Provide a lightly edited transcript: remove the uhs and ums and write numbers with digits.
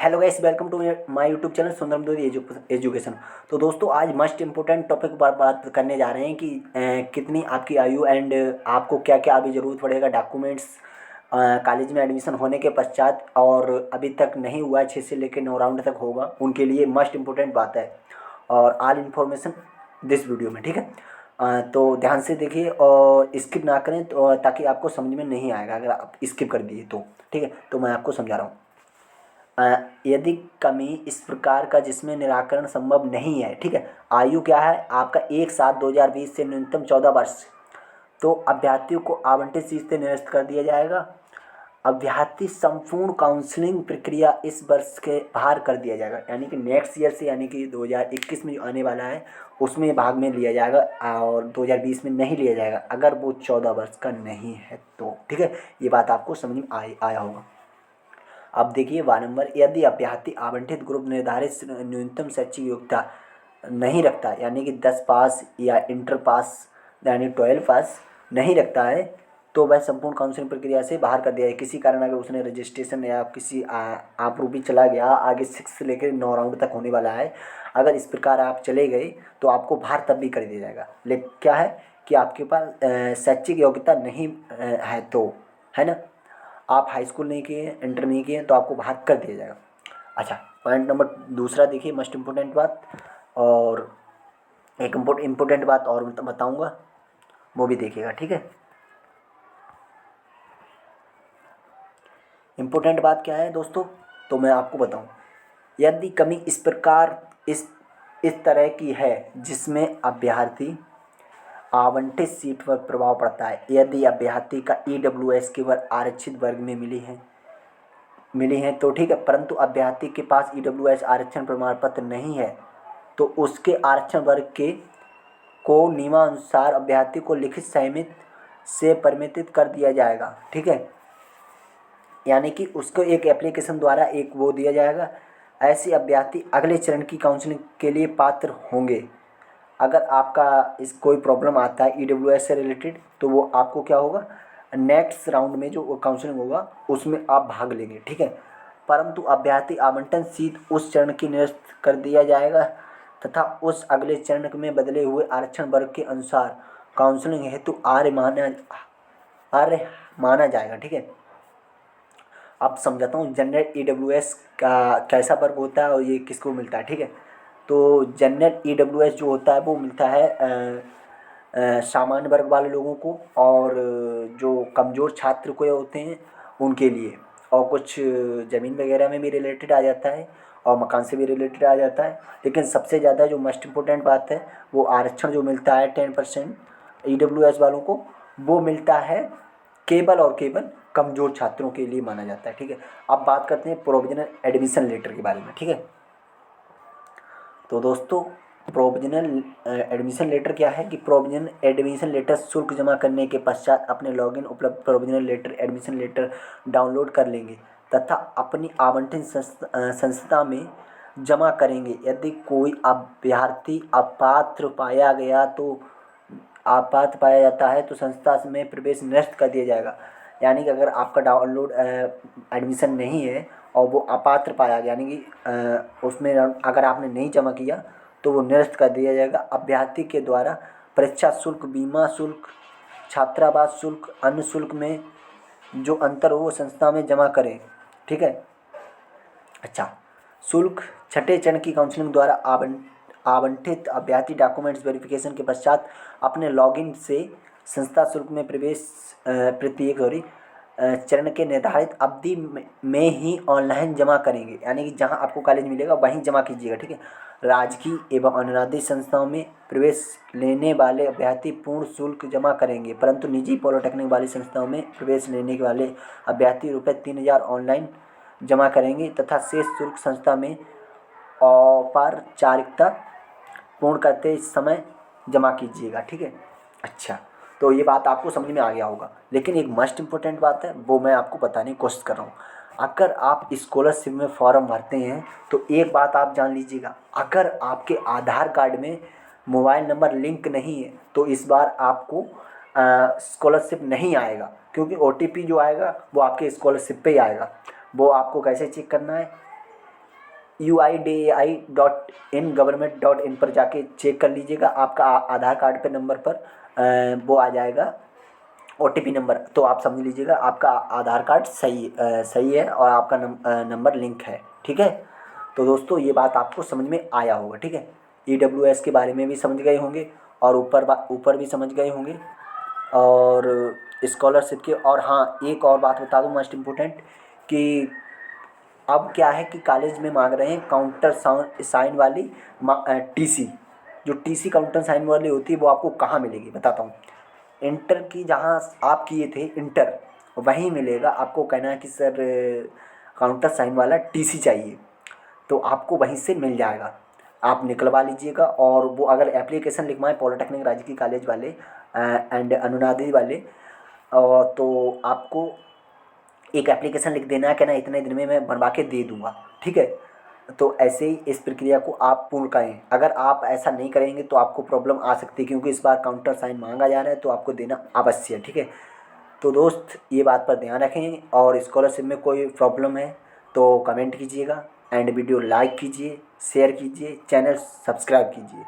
Hello guys, welcome to my YouTube channel Sundaram Dwivedi education. तो दोस्तों, आज मस्ट इम्पोर्टेंट टॉपिक पर बात करने जा रहे हैं कि कितनी आपकी आयु एंड आपको क्या क्या अभी ज़रूरत पड़ेगा डॉक्यूमेंट्स कॉलेज में एडमिशन होने के पश्चात, और अभी तक नहीं हुआ है 6 से लेकर 9 राउंड तक होगा उनके लिए मस्ट इम्पोर्टेंट बात है। और ऑल इन्फॉर्मेशन दिस वीडियो में, ठीक है। तो ध्यान से देखिए और स्किप ना करें, तो ताकि आपको समझ में नहीं आएगा अगर आप स्किप कर दिए तो, ठीक है। तो मैं आपको समझा रहा हूँ। यदि कमी इस प्रकार का जिसमें निराकरण संभव नहीं है, ठीक है। आयु क्या है आपका 1/7/2020 से न्यूनतम 14 वर्ष, तो अभ्यर्थियों को आवंटित सीट से निरस्त कर दिया जाएगा। अभ्यर्थी संपूर्ण काउंसलिंग प्रक्रिया इस वर्ष के बाहर कर दिया जाएगा, यानी कि नेक्स्ट ईयर से, यानी कि 2021 में जो आने वाला है उसमें भाग में लिया जाएगा और 2020 में नहीं लिया जाएगा अगर वो 14 वर्ष का नहीं है तो, ठीक है। ये बात आपको समझ में आया होगा। अब देखिए 1 नंबर, यदि अभ्यर्थी आवंटित ग्रुप निर्धारित न्यूनतम शैक्षिक योग्यता नहीं रखता, यानी कि 10 पास या इंटर पास यानी 12 पास नहीं रखता है, तो वह संपूर्ण काउंसलिंग प्रक्रिया से बाहर कर दिया है। किसी कारण अगर उसने रजिस्ट्रेशन या किसी आप रूपी चला गया, आगे 6 से लेकर 9 राउंड तक होने वाला है, अगर इस प्रकार आप चले गए तो आपको बाहर तब भी कर दिया जाएगा। लेकिन क्या है कि आपके पास शैक्षिक योग्यता नहीं है तो, है ना। आप हाई स्कूल नहीं किए, इंटर नहीं किए, तो आपको बाहर कर दिया जाएगा। अच्छा, पॉइंट नंबर दूसरा देखिए, मस्ट इम्पोर्टेंट बात, और एक इम्पोर्टेंट बात और बताऊंगा, वो भी देखिएगा, ठीक है। इम्पोर्टेंट बात क्या है दोस्तों, तो मैं आपको बताऊं। यदि कमी इस प्रकार इस तरह की है जिसमें अभ्यर्थी आवंटित सीट पर प्रभाव पड़ता है, यदि अभ्यर्थी का EWS केवल आरक्षित वर्ग में मिली हैं तो ठीक है, परंतु अभ्यर्थी के पास EWS आरक्षण प्रमाण पत्र नहीं है, तो उसके आरक्षण वर्ग के को नियमानुसार अभ्यर्थी को लिखित सहमति से परिमित कर दिया जाएगा, ठीक है। यानी कि उसको एक एप्लीकेशन द्वारा एक वो दिया जाएगा। ऐसे अभ्यर्थी अगले चरण की काउंसलिंग के लिए पात्र होंगे। अगर आपका इस कोई प्रॉब्लम आता है EWS से रिलेटेड, तो वो आपको क्या होगा, नेक्स्ट राउंड में जो काउंसलिंग होगा उसमें आप भाग लेंगे, ठीक है। परंतु अभ्यर्थी आवंटन सीट उस चरण की निरस्त कर दिया जाएगा तथा उस अगले चरण में बदले हुए आरक्षण वर्ग के अनुसार काउंसलिंग हेतु आर्य माना जाएगा, ठीक है। अब समझाता हूँ जनरल EWS का कैसा वर्ग होता है और ये किसको मिलता है, ठीक है। तो जनरल EWS जो होता है वो मिलता है सामान्य वर्ग वाले लोगों को, और जो कमज़ोर छात्र को होते हैं उनके लिए, और कुछ ज़मीन वगैरह में भी रिलेटेड आ जाता है और मकान से भी रिलेटेड आ जाता है। लेकिन सबसे ज़्यादा जो मोस्ट इम्पोर्टेंट बात है, वो आरक्षण जो मिलता है 10% EWS वालों को, वो मिलता है केवल और केवल कमज़ोर छात्रों के लिए माना जाता है, ठीक है। अब बात करते हैं प्रोविजनल एडमिशन लेटर के बारे में, ठीक है। तो दोस्तों, प्रोविजनल एडमिशन लेटर क्या है कि प्रोविजनल एडमिशन लेटर शुल्क जमा करने के पश्चात अपने लॉगिन उपलब्ध provisional letter admission letter download कर लेंगे तथा अपनी आवंटित संस्था में जमा करेंगे। यदि कोई अभ्यर्थी अपात्र पाया जाता है तो संस्था में प्रवेश निरस्त कर दिया जाएगा। यानी कि अगर आपका डाउनलोड एडमिशन नहीं है और वो अपात्र पाया गया, यानी कि उसमें अगर आपने नहीं जमा किया तो वो निरस्त कर दिया जाएगा। अभ्यर्थी के द्वारा परीक्षा शुल्क, बीमा शुल्क, छात्रावास शुल्क, अन्य शुल्क में जो अंतर हो वो संस्था में जमा करें, ठीक है। अच्छा, शुल्क छठे चरण की काउंसलिंग द्वारा आवंटित अभ्यर्थी डॉक्यूमेंट्स वेरिफिकेशन के पश्चात अपने लॉगिन से संस्था शुल्क में प्रवेश प्रत्येक चरण के निर्धारित अवधि में ही ऑनलाइन जमा करेंगे। यानी कि जहां आपको कॉलेज मिलेगा वहीं जमा कीजिएगा, ठीक है। राजकीय एवं अनुदानित संस्थाओं में प्रवेश लेने वाले अभ्यर्थी पूर्ण शुल्क जमा करेंगे, परंतु निजी पॉलिटेक्निक वाली संस्थाओं में प्रवेश लेने वाले अभ्यर्थी ₹3000 ऑनलाइन जमा करेंगे तथा शेष शुल्क संस्था में औपचारिकता पूर्ण करते समय जमा कीजिएगा, ठीक है। अच्छा, तो ये बात आपको समझ में आ गया होगा। लेकिन एक मस्ट इम्पोर्टेंट बात है, वो मैं आपको बताने की कोशिश कर रहा हूँ। अगर आप स्कॉलरशिप में फॉर्म भरते हैं तो एक बात आप जान लीजिएगा, अगर आपके आधार कार्ड में मोबाइल नंबर लिंक नहीं है तो इस बार आपको स्कॉलरशिप नहीं आएगा, क्योंकि OTP जो आएगा वो आपके स्कॉलरशिप पे ही आएगा। वो आपको कैसे चेक करना है, UIDAI.in government.in पर जाके चेक कर लीजिएगा। आपका आधार कार्ड पे नंबर पर वो आ जाएगा OTP नंबर, तो आप समझ लीजिएगा आपका आधार कार्ड सही है और आपका नंबर लिंक है, ठीक है। तो दोस्तों ये बात आपको समझ में आया होगा, ठीक है। EWS के बारे में भी समझ गए होंगे और ऊपर भी समझ गए होंगे और स्कॉलरशिप के। और हाँ, एक और बात बता दूँ मोस्ट इम्पोर्टेंट, कि अब क्या है कि कॉलेज में मांग रहे हैं काउंटर साइन वाली TC। जो TC काउंटर साइन वाली होती है वो आपको कहाँ मिलेगी बताता हूँ। इंटर की जहाँ आप किए थे इंटर, वहीं मिलेगा आपको। कहना है कि सर काउंटर साइन वाला TC चाहिए, तो आपको वहीं से मिल जाएगा, आप निकलवा लीजिएगा। और वो अगर एप्लीकेशन लिखवाएं पॉलिटेक्निक राजकीय कॉलेज वाले एंड अनुनादी वाले, तो आपको एक एप्लीकेशन लिख देना है, कहना इतने दिन में मैं बनवा के दे दूँगा, ठीक है। तो ऐसे ही इस प्रक्रिया को आप पूर्ण करें। अगर आप ऐसा नहीं करेंगे तो आपको प्रॉब्लम आ सकती है, क्योंकि इस बार काउंटर साइन मांगा जा रहा है, तो आपको देना अवश्य है, ठीक है। तो दोस्त ये बात पर ध्यान रखें, और स्कॉलरशिप में कोई प्रॉब्लम है तो कमेंट कीजिएगा एंड वीडियो लाइक कीजिए, शेयर कीजिए, चैनल सब्सक्राइब कीजिए।